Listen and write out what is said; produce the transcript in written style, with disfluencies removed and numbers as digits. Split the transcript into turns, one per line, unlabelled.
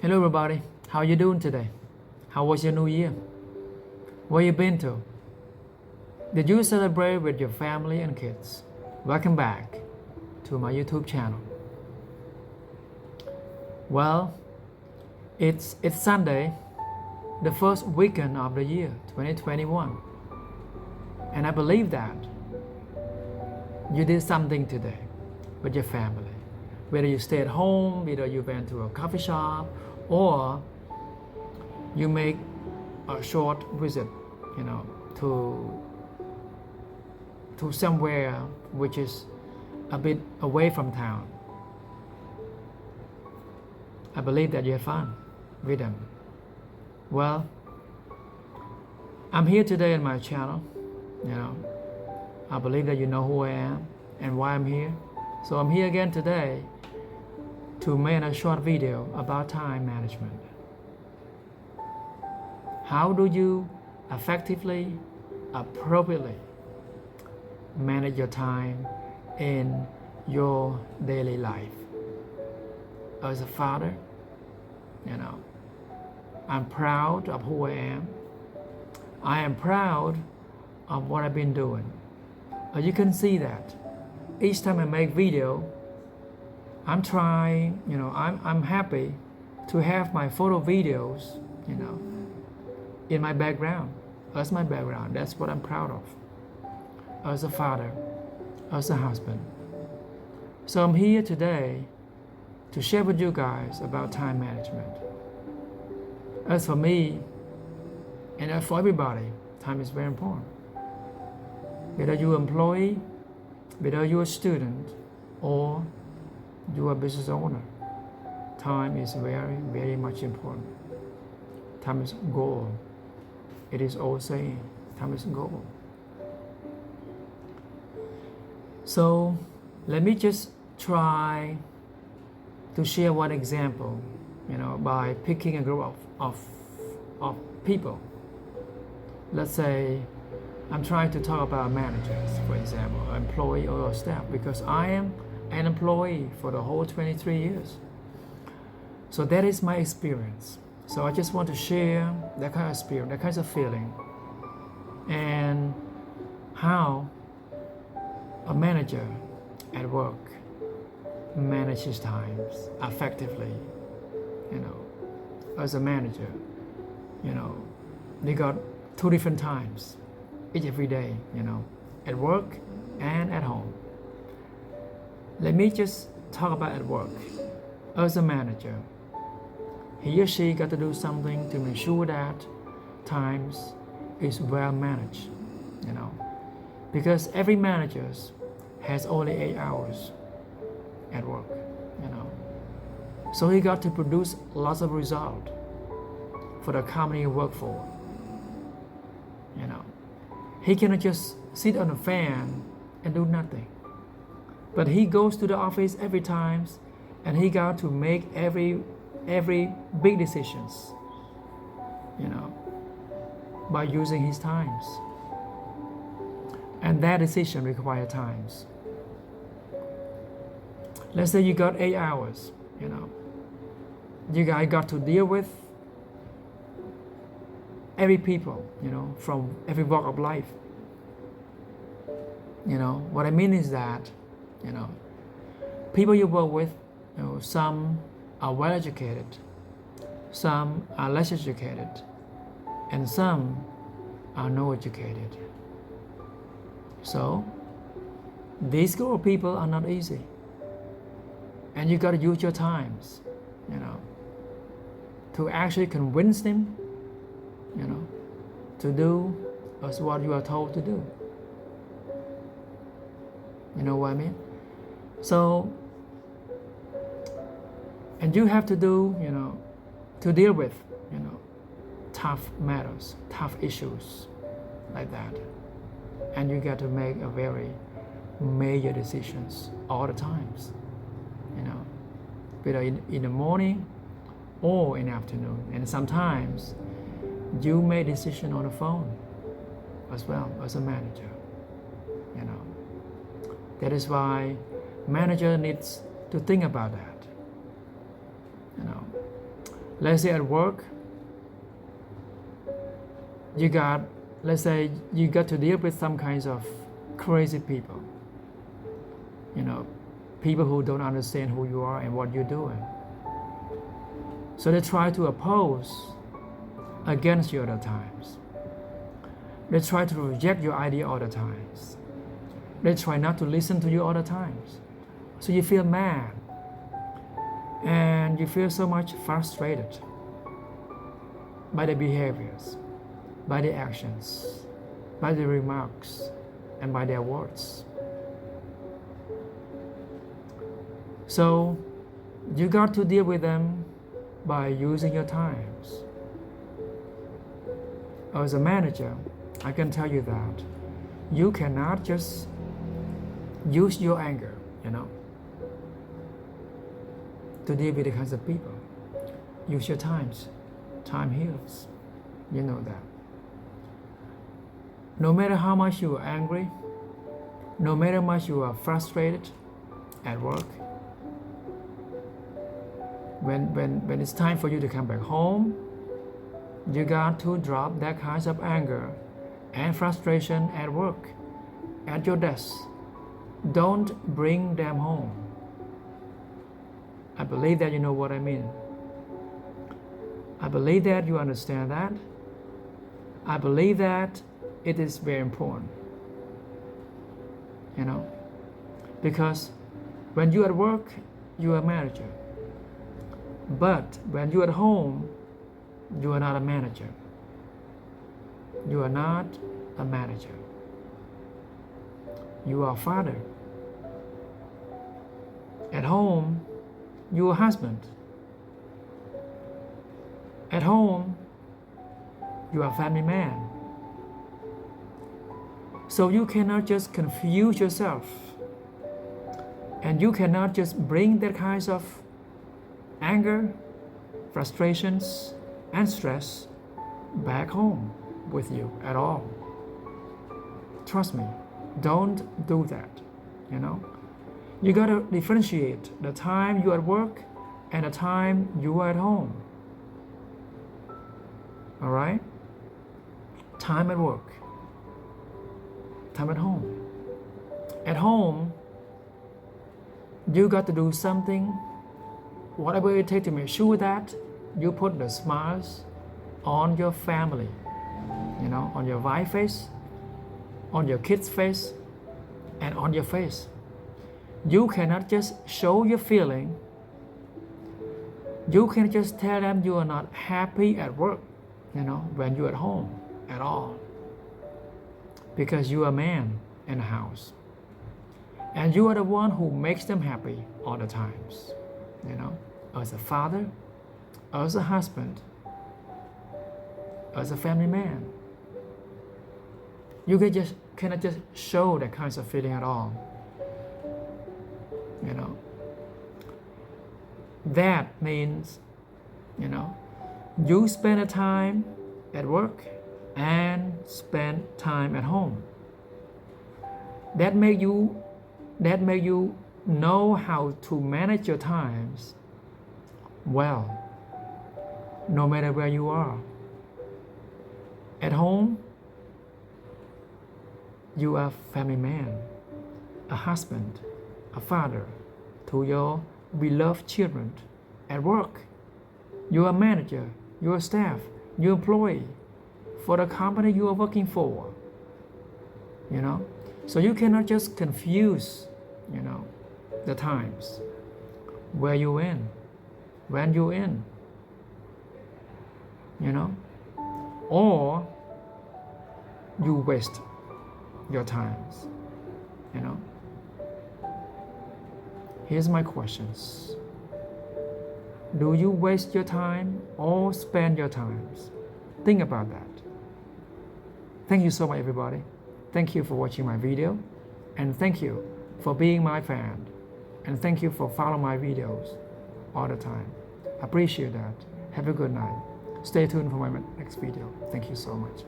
Hello everybody, how you doing today? How was your new year? Where you been to? Did you celebrate with your family and kids? Welcome back to my YouTube channel. Well, it's Sunday, the first weekend of the year 2021. And I believe that you did something today with your family. Whether you stay at home, whether you went to a coffee shop, or you make a short visit, to somewhere which is a bit away from town. I believe that you had fun with them. Well, I'm here today in my channel. I believe that you know who I am and why I'm here. So I'm here again today to make a short video about time management. How do you effectively, appropriately manage your time in your daily life? As a father, I'm proud of who I am. I am proud of what I've been doing. You can see that each time I make video, I'm trying, I'm happy to have my photo videos, in my background. That's my background. That's what I'm proud of. As a father, as a husband. So I'm here today to share with you guys about time management. As for me, and as for everybody, time is very important. Whether you're an employee, whether you're a student, or you're a business owner, time is very, very much important. Time is gold. It is all saying, time is gold. So let me just try to share one example, by picking a group of people. Let's say I'm trying to talk about managers, for example, employee or staff, because I am an employee for the whole 23 years. So that is my experience. So I just want to share that kind of experience, that kind of feeling, and how a manager at work manages times effectively. As a manager, they got two different times every day, at work and at home. Let me just talk about at work. As a manager, he or she got to do something to make sure that times is well managed, because every manager has only 8 hours at work, So he got to produce lots of result for the company he work for, He cannot just sit on a fan and do nothing. But he goes to the office every time, and he got to make every big decisions, by using his times. And that decision requires times. Let's say you got 8 hours, You guys got to deal with every people, from every walk of life. What I mean is that, people you work with, some are well educated, some are less educated, and some are no educated. So these group of people are not easy, and you got to use your times, to actually convince them, to do as what you are told to do. You know what I mean? So, and you have to do, to deal with, tough matters, tough issues like that. And you got to make a very major decisions all the times, whether in the morning or in the afternoon. And sometimes you make decision on the phone as well as a manager, That is why manager needs to think about that. Let's say at work, let's say you got to deal with some kinds of crazy people. People who don't understand who you are and what you're doing. So they try to oppose against you all the times. They try to reject your idea all the times. They try not to listen to you all the times. So you feel mad and you feel so much frustrated by their behaviors, by their actions, by their remarks, and by their words. So you got to deal with them by using your times. As a manager, I can tell you that you cannot just use your anger, to deal with the kinds of people. Use your times. Time heals. You know that. No matter how much you are angry, no matter how much you are frustrated at work, when it's time for you to come back home, you got to drop that kind of anger and frustration at work, at your desk. Don't bring them home. I believe that you know what I mean. I believe that you understand that. I believe that it is very important. Because when you're at work, you're a manager. But when you're at home, you are not a manager. You are not a manager. You are a father. At home, you are a husband. At home, you are a family man. So you cannot just confuse yourself. And you cannot just bring that kinds of anger, frustrations, and stress back home with you at all. Trust me, don't do that. You gotta differentiate the time you're at work and the time you are at home. All right? Time at work, time at home. At home, you got to do something, whatever it takes, to make sure that you put the smiles on your family, on your wife face, on your kids' face, and on your face. You cannot just show your feeling. You can just tell them you are not happy at work, when you're at home at all. Because you are a man in the house. And you are the one who makes them happy all the times, as a father, as a husband, as a family man. You cannot just show that kinds of feeling at all. That means, you spend a time at work and spend time at home. That make you know how to manage your times well, no matter where you are. At home, you are a family man, a husband, a father to your beloved children. At work, you're a manager, you're a staff, you're an employee for the company you are working for. So you cannot just confuse, the times, where you're in, when you're in, or you waste your times, Here's my questions. Do you waste your time or spend your times? Think about that. Thank you so much, everybody. Thank you for watching my video, and thank you for being my fan, and thank you for following my videos all the time. I appreciate that. Have a good night. Stay tuned for my next video. Thank you so much.